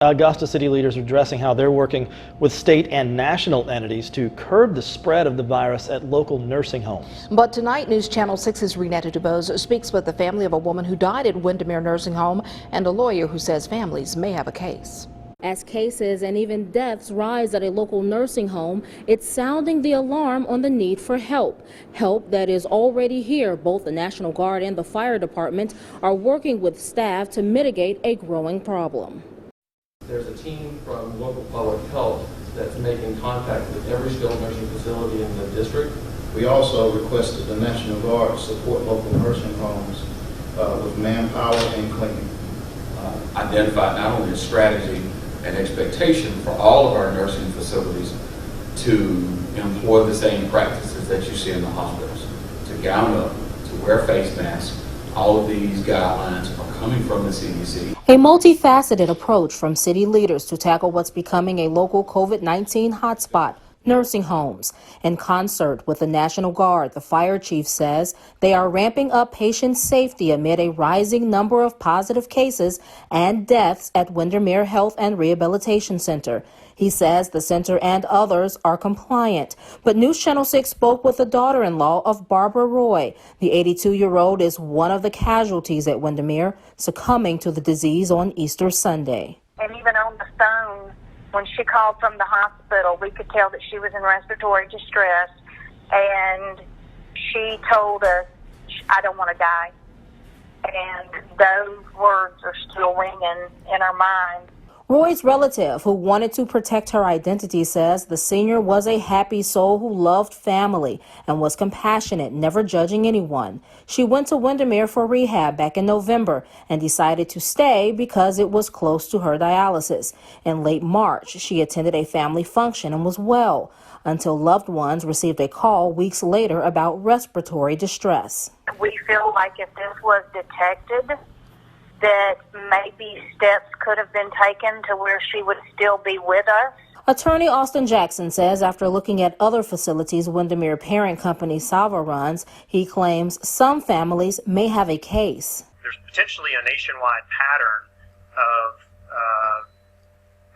Augusta city leaders are addressing how they're working with state and national entities to curb the spread of the virus at local nursing homes. But tonight, News Channel 6's Renetta DuBose speaks with the family of a woman who died at Windermere nursing home and a lawyer who says families may have a case. As cases and even deaths rise at a local nursing home, it's sounding the alarm on the need for help. Help that is already here. Both the National Guard and the fire department are working with staff to mitigate a growing problem. There's a team from local public health that's making contact with every skilled nursing facility in the district. We also requested the National Guard support local nursing homes with manpower and cleaning. Identify not only a strategy and expectation for all of our nursing facilities to employ the same practices that you see in the hospitals, to gown up, to wear face masks. All of these guidelines are coming from the CDC. A multifaceted approach from city leaders to tackle what's becoming a local COVID-19 hotspot, nursing homes. In concert with the National Guard, the fire chief says they are ramping up patient safety amid a rising number of positive cases and deaths at Windermere Health and Rehabilitation Center. He says the center and others are compliant. But News Channel 6 spoke with the daughter-in-law of Barbara Roy. The 82-year-old is one of the casualties at Windermere, succumbing to the disease on Easter Sunday. And even on the phone, when she called from the hospital, we could tell that she was in respiratory distress, and she told us, "I don't want to die." And those words are still ringing in our mind. Roy's relative, who wanted to protect her identity, says the senior was a happy soul who loved family and was compassionate, never judging anyone. She went to Windermere for rehab back in November and decided to stay because it was close to her dialysis. In late March, she attended a family function and was well, until loved ones received a call weeks later about respiratory distress. We feel like if this was detected, that maybe steps could have been taken to where she would still be with us. Attorney Austin Jackson says after looking at other facilities Windermere parent company Salva runs, he claims some families may have a case. There's potentially a nationwide pattern of,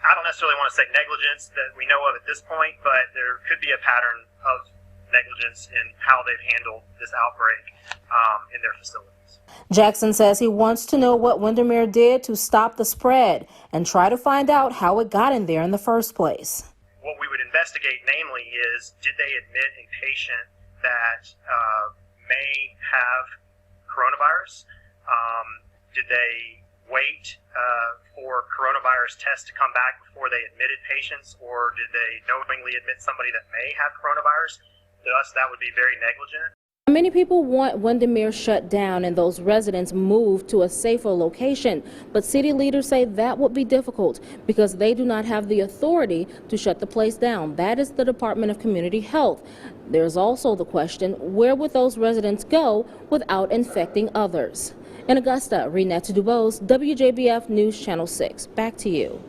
I don't necessarily want to say negligence that we know of at this point, but there could be a pattern of negligence in how they've handled this outbreak in their facilities. Jackson says he wants to know what Windermere did to stop the spread and try to find out how it got in there in the first place. What we would investigate, namely, is did they admit a patient that may have coronavirus? Did they wait for coronavirus tests to come back before they admitted patients, or did they knowingly admit somebody that may have coronavirus? To us, that would be very negligent. Many people want Windermere shut down and those residents moved to a safer location, but city leaders say that would be difficult because they do not have the authority to shut the place down. That is the Department of Community Health. There's also the question, where would those residents go without infecting others? In Augusta, Renetta DuBose, WJBF News Channel 6. Back to you.